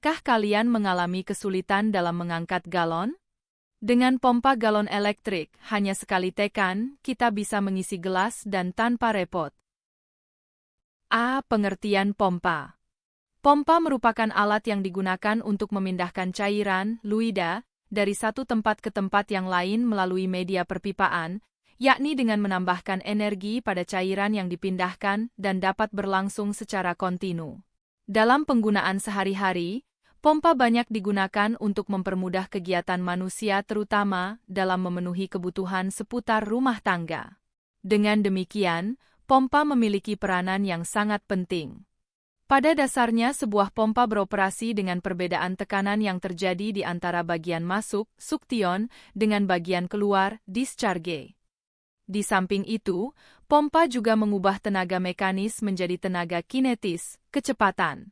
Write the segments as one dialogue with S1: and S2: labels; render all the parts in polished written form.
S1: Pernahkah kalian mengalami kesulitan dalam mengangkat galon? Dengan pompa galon elektrik, hanya sekali tekan, kita bisa mengisi gelas dan tanpa repot. A. Pengertian pompa. Pompa merupakan alat yang digunakan untuk memindahkan cairan, fluida, dari satu tempat ke tempat yang lain melalui media perpipaan, yakni dengan menambahkan energi pada cairan yang dipindahkan dan dapat berlangsung secara kontinu. Dalam penggunaan sehari-hari, pompa banyak digunakan untuk mempermudah kegiatan manusia terutama dalam memenuhi kebutuhan seputar rumah tangga. Dengan demikian, pompa memiliki peranan yang sangat penting. Pada dasarnya sebuah pompa beroperasi dengan perbedaan tekanan yang terjadi di antara bagian masuk, suction, dengan bagian keluar, discharge. Di samping itu, pompa juga mengubah tenaga mekanis menjadi tenaga kinetis, kecepatan.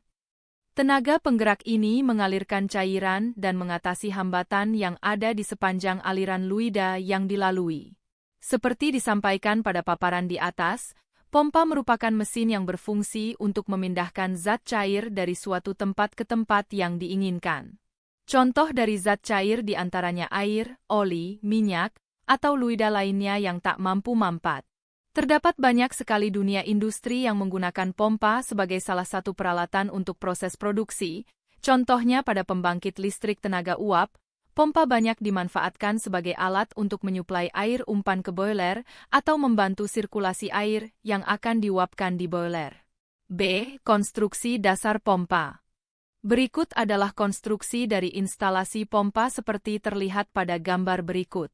S1: Tenaga penggerak ini mengalirkan cairan dan mengatasi hambatan yang ada di sepanjang aliran fluida yang dilalui. Seperti disampaikan pada paparan di atas, pompa merupakan mesin yang berfungsi untuk memindahkan zat cair dari suatu tempat ke tempat yang diinginkan. Contoh dari zat cair diantaranya air, oli, minyak, atau fluida lainnya yang tak mampu mampat. Terdapat banyak sekali dunia industri yang menggunakan pompa sebagai salah satu peralatan untuk proses produksi. Contohnya pada pembangkit listrik tenaga uap, pompa banyak dimanfaatkan sebagai alat untuk menyuplai air umpan ke boiler atau membantu sirkulasi air yang akan diuapkan di boiler. B. Konstruksi dasar pompa. Berikut adalah konstruksi dari instalasi pompa seperti terlihat pada gambar berikut.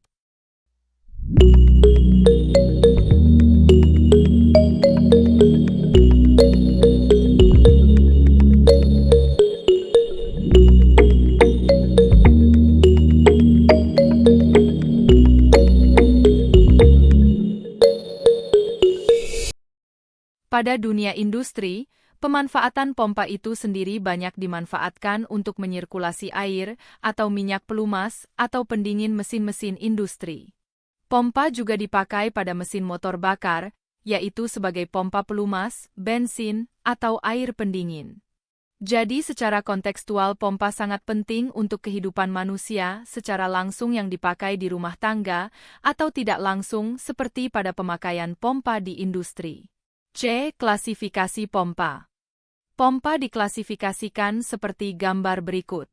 S1: Pada dunia industri, pemanfaatan pompa itu sendiri banyak dimanfaatkan untuk menyirkulasi air atau minyak pelumas atau pendingin mesin-mesin industri. Pompa juga dipakai pada mesin motor bakar, yaitu sebagai pompa pelumas, bensin, atau air pendingin. Jadi secara kontekstual pompa sangat penting untuk kehidupan manusia secara langsung yang dipakai di rumah tangga atau tidak langsung seperti pada pemakaian pompa di industri. C. Klasifikasi pompa. Pompa diklasifikasikan seperti gambar berikut.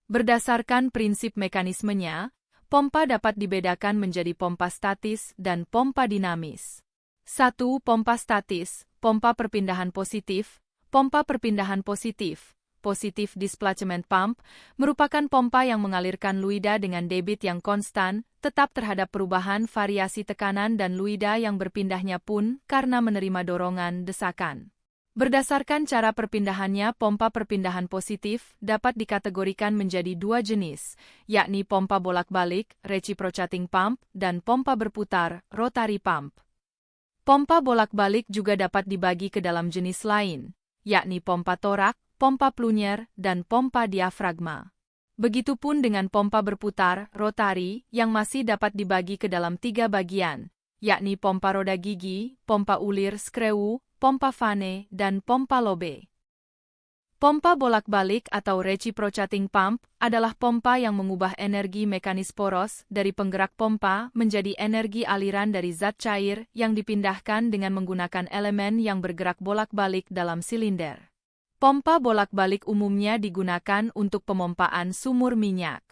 S1: Berdasarkan prinsip mekanismenya, pompa dapat dibedakan menjadi pompa statis dan pompa dinamis. 1. Pompa statis, pompa perpindahan positif. Pompa perpindahan positif, positive displacement pump, merupakan pompa yang mengalirkan fluida dengan debit yang konstan, tetap terhadap perubahan variasi tekanan dan fluida yang berpindahnya pun karena menerima dorongan desakan. Berdasarkan cara perpindahannya, pompa perpindahan positif dapat dikategorikan menjadi dua jenis, yakni pompa bolak-balik, reciprocating pump, dan pompa berputar, rotary pump. Pompa bolak-balik juga dapat dibagi ke dalam jenis lain, yakni pompa torak, pompa plunyer, dan pompa diafragma. Begitupun dengan pompa berputar, rotary, yang masih dapat dibagi ke dalam tiga bagian, yakni pompa roda gigi, pompa ulir skrewu, pompa vane, dan pompa lobe. Pompa bolak-balik atau reciprocating pump adalah pompa yang mengubah energi mekanis poros dari penggerak pompa menjadi energi aliran dari zat cair yang dipindahkan dengan menggunakan elemen yang bergerak bolak-balik dalam silinder. Pompa bolak-balik umumnya digunakan untuk pemompaan sumur minyak.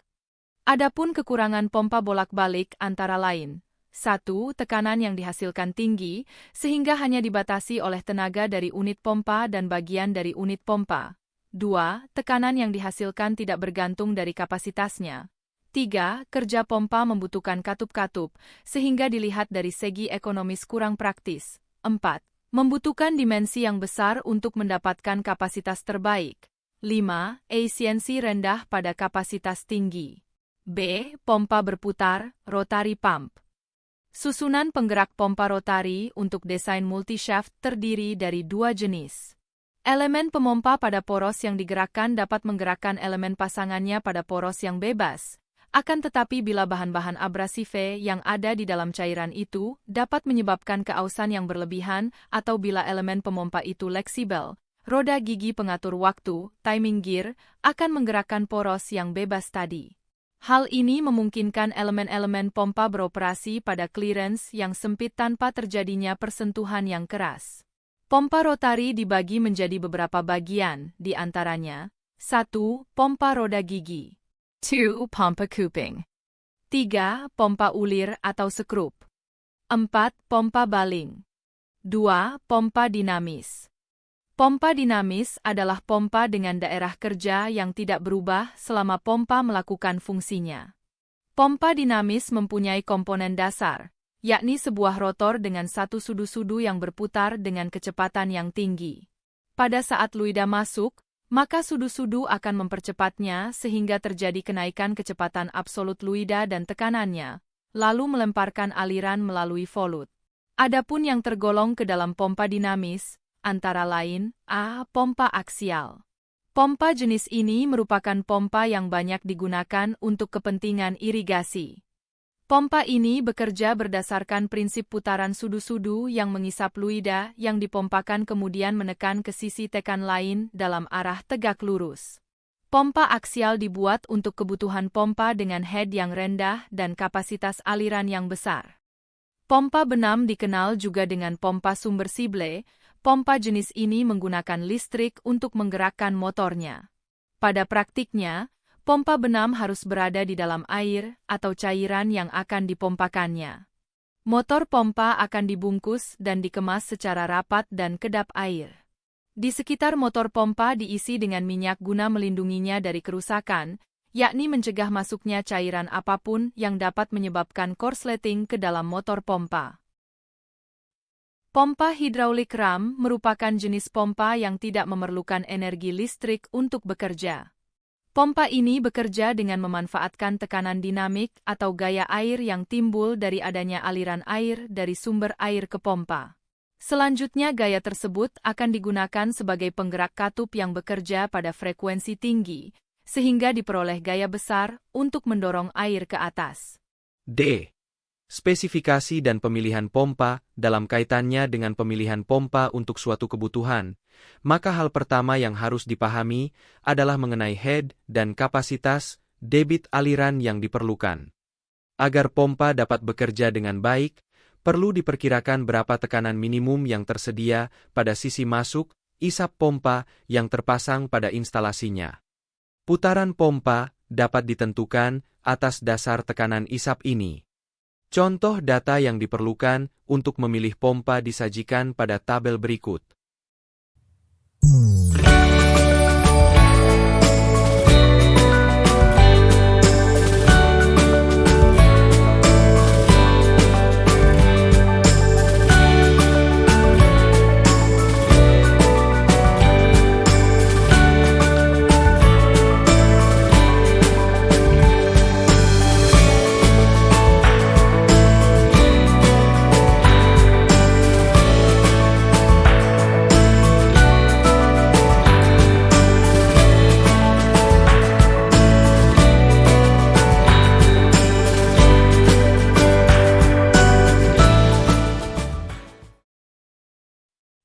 S1: Adapun kekurangan pompa bolak-balik antara lain: 1. Tekanan yang dihasilkan tinggi, sehingga hanya dibatasi oleh tenaga dari unit pompa dan bagian dari unit pompa. 2. Tekanan yang dihasilkan tidak bergantung dari kapasitasnya. 3. Kerja pompa membutuhkan katup-katup, sehingga dilihat dari segi ekonomis kurang praktis. 4. Membutuhkan dimensi yang besar untuk mendapatkan kapasitas terbaik. 5. Efisiensi rendah pada kapasitas tinggi. B. Pompa berputar, rotary pump. Susunan penggerak pompa rotari untuk desain multishaft terdiri dari dua jenis. Elemen pemompa pada poros yang digerakkan dapat menggerakkan elemen pasangannya pada poros yang bebas. Akan tetapi bila bahan-bahan abrasive yang ada di dalam cairan itu dapat menyebabkan keausan yang berlebihan atau bila elemen pemompa itu fleksibel, roda gigi pengatur waktu, timing gear, akan menggerakkan poros yang bebas tadi. Hal ini memungkinkan elemen-elemen pompa beroperasi pada clearance yang sempit tanpa terjadinya persentuhan yang keras. Pompa rotari dibagi menjadi beberapa bagian, di antaranya 1. Pompa roda gigi 2. Pompa kuping 3. Pompa ulir atau sekrup 4. Pompa baling 2. Pompa dinamis. Pompa dinamis adalah pompa dengan daerah kerja yang tidak berubah selama pompa melakukan fungsinya. Pompa dinamis mempunyai komponen dasar, yakni sebuah rotor dengan satu sudu-sudu yang berputar dengan kecepatan yang tinggi. Pada saat fluida masuk, maka sudu-sudu akan mempercepatnya sehingga terjadi kenaikan kecepatan absolut fluida dan tekanannya, lalu melemparkan aliran melalui volut. Adapun yang tergolong ke dalam pompa dinamis, antara lain, A. Pompa aksial. Pompa jenis ini merupakan pompa yang banyak digunakan untuk kepentingan irigasi. Pompa ini bekerja berdasarkan prinsip putaran sudu-sudu yang mengisap fluida yang dipompakan kemudian menekan ke sisi tekan lain dalam arah tegak lurus. Pompa aksial dibuat untuk kebutuhan pompa dengan head yang rendah dan kapasitas aliran yang besar. Pompa benam dikenal juga dengan pompa submersible. Pompa jenis ini menggunakan listrik untuk menggerakkan motornya. Pada praktiknya, pompa benam harus berada di dalam air atau cairan yang akan dipompakannya. Motor pompa akan dibungkus dan dikemas secara rapat dan kedap air. Di sekitar motor pompa diisi dengan minyak guna melindunginya dari kerusakan, yakni mencegah masuknya cairan apapun yang dapat menyebabkan korsleting ke dalam motor pompa. Pompa hidraulik ram merupakan jenis pompa yang tidak memerlukan energi listrik untuk bekerja. Pompa ini bekerja dengan memanfaatkan tekanan dinamik atau gaya air yang timbul dari adanya aliran air dari sumber air ke pompa. Selanjutnya gaya tersebut akan digunakan sebagai penggerak katup yang bekerja pada frekuensi tinggi, sehingga diperoleh gaya besar untuk mendorong air ke atas.
S2: D. Spesifikasi dan pemilihan pompa dalam kaitannya dengan pemilihan pompa untuk suatu kebutuhan, maka hal pertama yang harus dipahami adalah mengenai head dan kapasitas debit aliran yang diperlukan. Agar pompa dapat bekerja dengan baik, perlu diperkirakan berapa tekanan minimum yang tersedia pada sisi masuk isap pompa yang terpasang pada instalasinya. Putaran pompa dapat ditentukan atas dasar tekanan isap ini. Contoh data yang diperlukan untuk memilih pompa disajikan pada tabel berikut.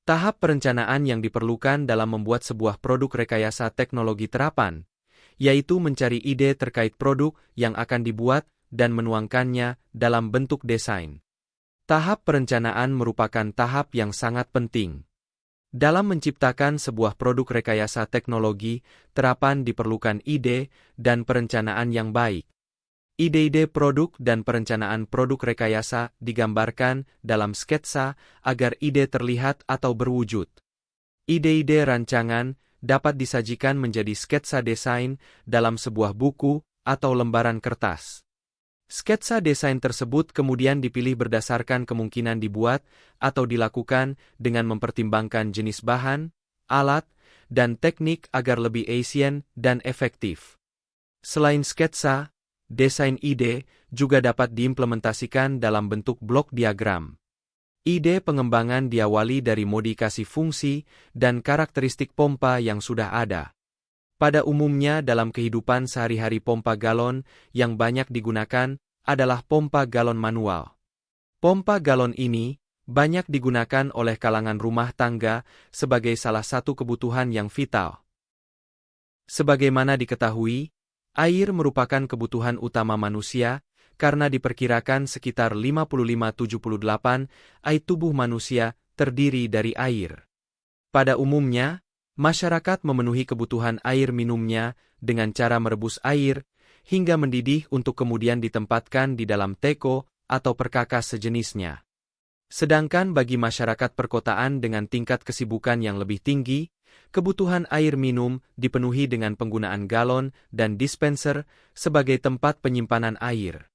S2: Tahap perencanaan yang diperlukan dalam membuat sebuah produk rekayasa teknologi terapan, yaitu mencari ide terkait produk yang akan dibuat dan menuangkannya dalam bentuk desain. Tahap perencanaan merupakan tahap yang sangat penting. Dalam menciptakan sebuah produk rekayasa teknologi terapan diperlukan ide dan perencanaan yang baik. Ide-ide produk dan perencanaan produk rekayasa digambarkan dalam sketsa agar ide terlihat atau berwujud. Ide-ide rancangan dapat disajikan menjadi sketsa desain dalam sebuah buku atau lembaran kertas. Sketsa desain tersebut kemudian dipilih berdasarkan kemungkinan dibuat atau dilakukan dengan mempertimbangkan jenis bahan, alat, dan teknik agar lebih efisien dan efektif. Selain sketsa, desain ide juga dapat diimplementasikan dalam bentuk blok diagram. Ide pengembangan diawali dari modifikasi fungsi dan karakteristik pompa yang sudah ada. Pada umumnya dalam kehidupan sehari-hari pompa galon yang banyak digunakan adalah pompa galon manual. Pompa galon ini banyak digunakan oleh kalangan rumah tangga sebagai salah satu kebutuhan yang vital. Sebagaimana diketahui, air merupakan kebutuhan utama manusia karena diperkirakan sekitar 55-78% tubuh manusia terdiri dari air. Pada umumnya, masyarakat memenuhi kebutuhan air minumnya dengan cara merebus air hingga mendidih untuk kemudian ditempatkan di dalam teko atau perkakas sejenisnya. Sedangkan bagi masyarakat perkotaan dengan tingkat kesibukan yang lebih tinggi, kebutuhan air minum dipenuhi dengan penggunaan galon dan dispenser sebagai tempat penyimpanan air.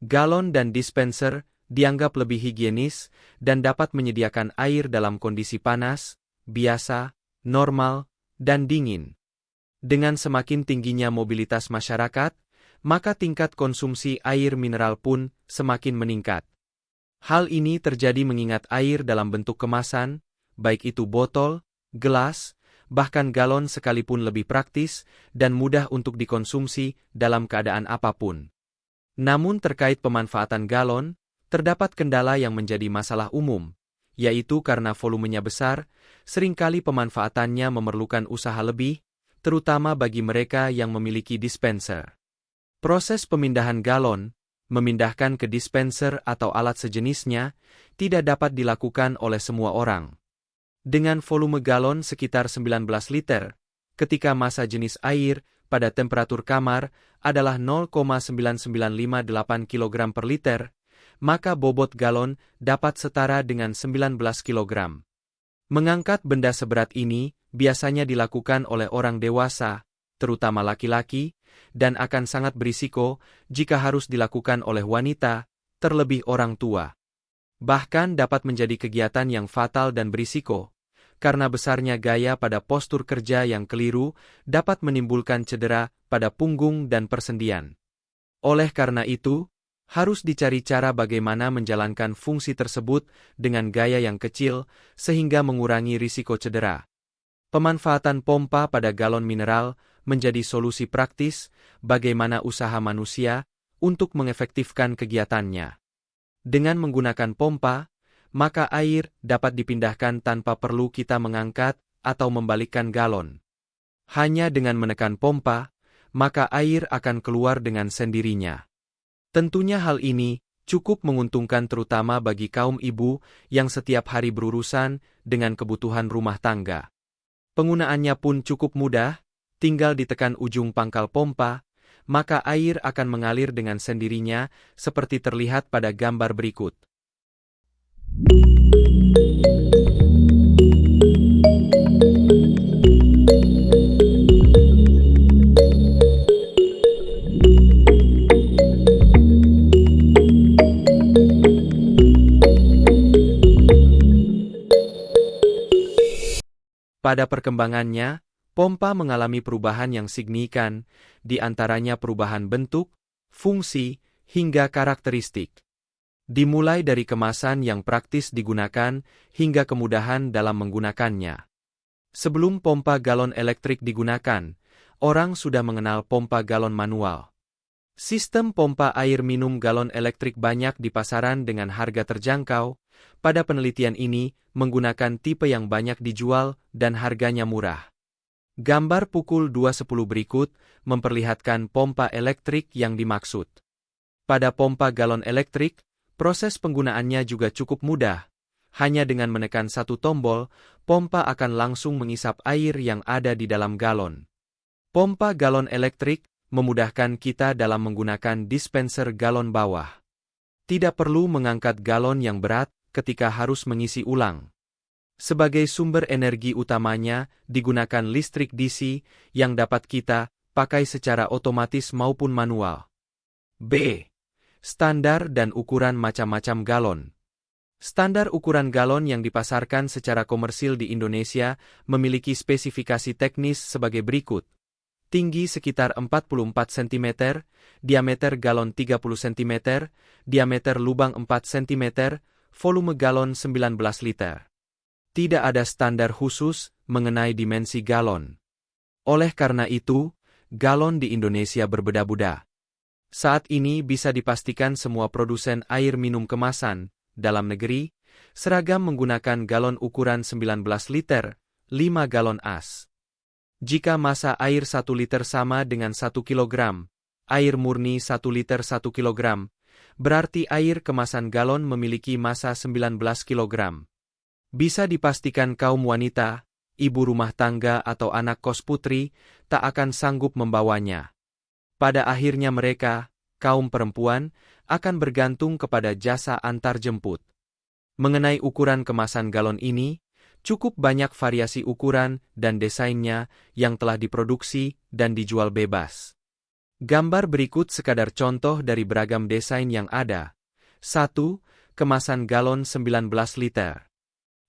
S2: Galon dan dispenser dianggap lebih higienis dan dapat menyediakan air dalam kondisi panas, biasa, normal, dan dingin. Dengan semakin tingginya mobilitas masyarakat, maka tingkat konsumsi air mineral pun semakin meningkat. Hal ini terjadi mengingat air dalam bentuk kemasan, baik itu botol, gelas, bahkan galon sekalipun lebih praktis dan mudah untuk dikonsumsi dalam keadaan apapun. Namun terkait pemanfaatan galon, terdapat kendala yang menjadi masalah umum, yaitu karena volumenya besar, seringkali pemanfaatannya memerlukan usaha lebih, terutama bagi mereka yang memiliki dispenser. Proses pemindahan galon, memindahkan ke dispenser atau alat sejenisnya, tidak dapat dilakukan oleh semua orang. Dengan volume galon sekitar 19 liter, ketika massa jenis air pada temperatur kamar adalah 0,9958 kg per liter, maka bobot galon dapat setara dengan 19 kg. Mengangkat benda seberat ini biasanya dilakukan oleh orang dewasa, terutama laki-laki, dan akan sangat berisiko jika harus dilakukan oleh wanita, terlebih orang tua. Bahkan dapat menjadi kegiatan yang fatal dan berisiko, karena besarnya gaya pada postur kerja yang keliru dapat menimbulkan cedera pada punggung dan persendian. Oleh karena itu, harus dicari cara bagaimana menjalankan fungsi tersebut dengan gaya yang kecil sehingga mengurangi risiko cedera. Pemanfaatan pompa pada galon mineral menjadi solusi praktis bagaimana usaha manusia untuk mengefektifkan kegiatannya. Dengan menggunakan pompa, maka air dapat dipindahkan tanpa perlu kita mengangkat atau membalikkan galon. Hanya dengan menekan pompa, maka air akan keluar dengan sendirinya. Tentunya hal ini cukup menguntungkan terutama bagi kaum ibu yang setiap hari berurusan dengan kebutuhan rumah tangga. Penggunaannya pun cukup mudah, tinggal ditekan ujung pangkal pompa, maka air akan mengalir dengan sendirinya seperti terlihat pada gambar berikut. Pada perkembangannya, pompa mengalami perubahan yang signifikan, di antaranya perubahan bentuk, fungsi, hingga karakteristik. Dimulai dari kemasan yang praktis digunakan, hingga kemudahan dalam menggunakannya. Sebelum pompa galon elektrik digunakan, orang sudah mengenal pompa galon manual. Sistem pompa air minum galon elektrik banyak di pasaran dengan harga terjangkau. Pada penelitian ini, menggunakan tipe yang banyak dijual dan harganya murah. Gambar pukul 2.10 berikut memperlihatkan pompa elektrik yang dimaksud. Pada pompa galon elektrik, proses penggunaannya juga cukup mudah. Hanya dengan menekan satu tombol, pompa akan langsung mengisap air yang ada di dalam galon. Pompa galon elektrik memudahkan kita dalam menggunakan dispenser galon bawah. Tidak perlu mengangkat galon yang berat ketika harus mengisi ulang. Sebagai sumber energi utamanya digunakan listrik DC yang dapat kita pakai secara otomatis maupun manual. B. Standar dan ukuran macam-macam galon. Standar ukuran galon yang dipasarkan secara komersil di Indonesia memiliki spesifikasi teknis sebagai berikut. tinggi sekitar 44 cm, diameter galon 30 cm, diameter lubang 4 cm, volume galon 19 liter. Tidak ada standar khusus mengenai dimensi galon. Oleh karena itu, galon di Indonesia berbeda-beda. Saat ini bisa dipastikan semua produsen air minum kemasan dalam negeri seragam menggunakan galon ukuran 19 liter, 5 galon as. Jika massa air 1 liter sama dengan 1 kg, air murni 1 liter 1 kg, berarti air kemasan galon memiliki massa 19 kg. Bisa dipastikan kaum wanita, ibu rumah tangga atau anak kos putri tak akan sanggup membawanya. Pada akhirnya mereka, kaum perempuan, akan bergantung kepada jasa antar jemput. Mengenai ukuran kemasan galon ini, cukup banyak variasi ukuran dan desainnya yang telah diproduksi dan dijual bebas. Gambar berikut sekadar contoh dari beragam desain yang ada. 1. Kemasan galon 19 liter.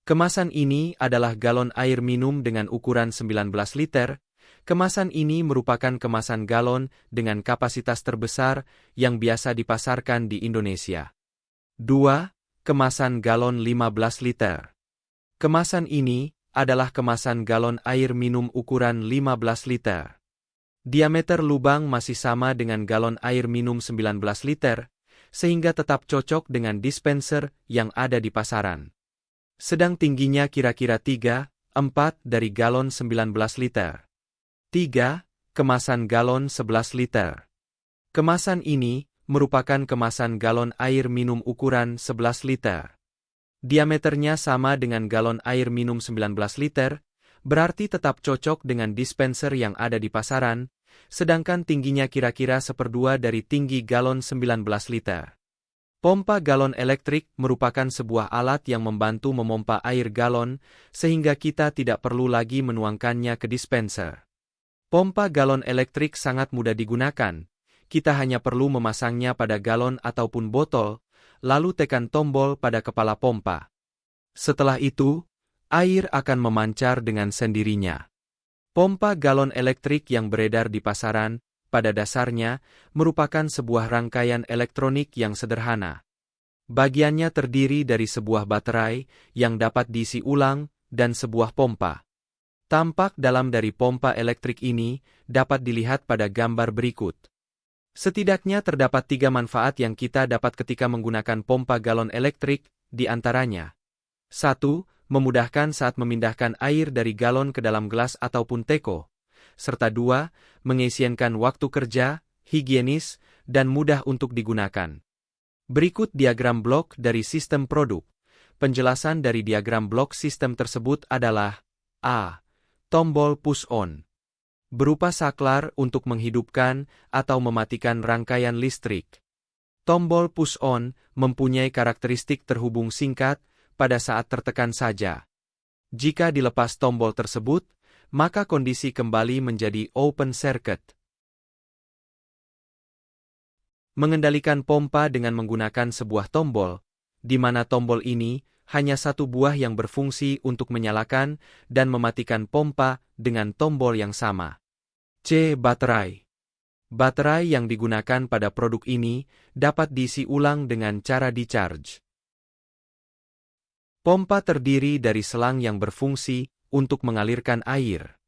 S2: Kemasan ini adalah galon air minum dengan ukuran 19 liter. Kemasan ini merupakan kemasan galon dengan kapasitas terbesar yang biasa dipasarkan di Indonesia. 2. Kemasan galon 15 liter. Kemasan ini adalah kemasan galon air minum ukuran 15 liter. Diameter lubang masih sama dengan galon air minum 19 liter, sehingga tetap cocok dengan dispenser yang ada di pasaran. Sedang tingginya kira-kira 3/4 dari galon 19 liter. 3. Kemasan galon 11 liter. Kemasan ini merupakan kemasan galon air minum ukuran 11 liter. Diameternya sama dengan galon air minum 19 liter, berarti tetap cocok dengan dispenser yang ada di pasaran, sedangkan tingginya kira-kira 1/2 dari tinggi galon 19 liter. Pompa galon elektrik merupakan sebuah alat yang membantu memompa air galon, sehingga kita tidak perlu lagi menuangkannya ke dispenser. Pompa galon elektrik sangat mudah digunakan, kita hanya perlu memasangnya pada galon ataupun botol, lalu tekan tombol pada kepala pompa. Setelah itu, air akan memancar dengan sendirinya. Pompa galon elektrik yang beredar di pasaran, pada dasarnya, merupakan sebuah rangkaian elektronik yang sederhana. Bagiannya terdiri dari sebuah baterai yang dapat diisi ulang dan sebuah pompa. Tampak dalam dari pompa elektrik ini dapat dilihat pada gambar berikut. Setidaknya terdapat 3 manfaat yang kita dapat ketika menggunakan pompa galon elektrik, di antaranya. 1. Memudahkan saat memindahkan air dari galon ke dalam gelas ataupun teko. Serta 2. Mengefisienkan waktu kerja, higienis, dan mudah untuk digunakan. Berikut diagram blok dari sistem produk. Penjelasan dari diagram blok sistem tersebut adalah A. Tombol push on. Berupa saklar untuk menghidupkan atau mematikan rangkaian listrik. Tombol push on mempunyai karakteristik terhubung singkat pada saat tertekan saja. Jika dilepas tombol tersebut, maka kondisi kembali menjadi open circuit. Mengendalikan pompa dengan menggunakan sebuah tombol, di mana tombol ini hanya satu buah yang berfungsi untuk menyalakan dan mematikan pompa dengan tombol yang sama. C. Baterai. Baterai yang digunakan pada produk ini dapat diisi ulang dengan cara di-charge. Pompa terdiri dari selang yang berfungsi untuk mengalirkan air.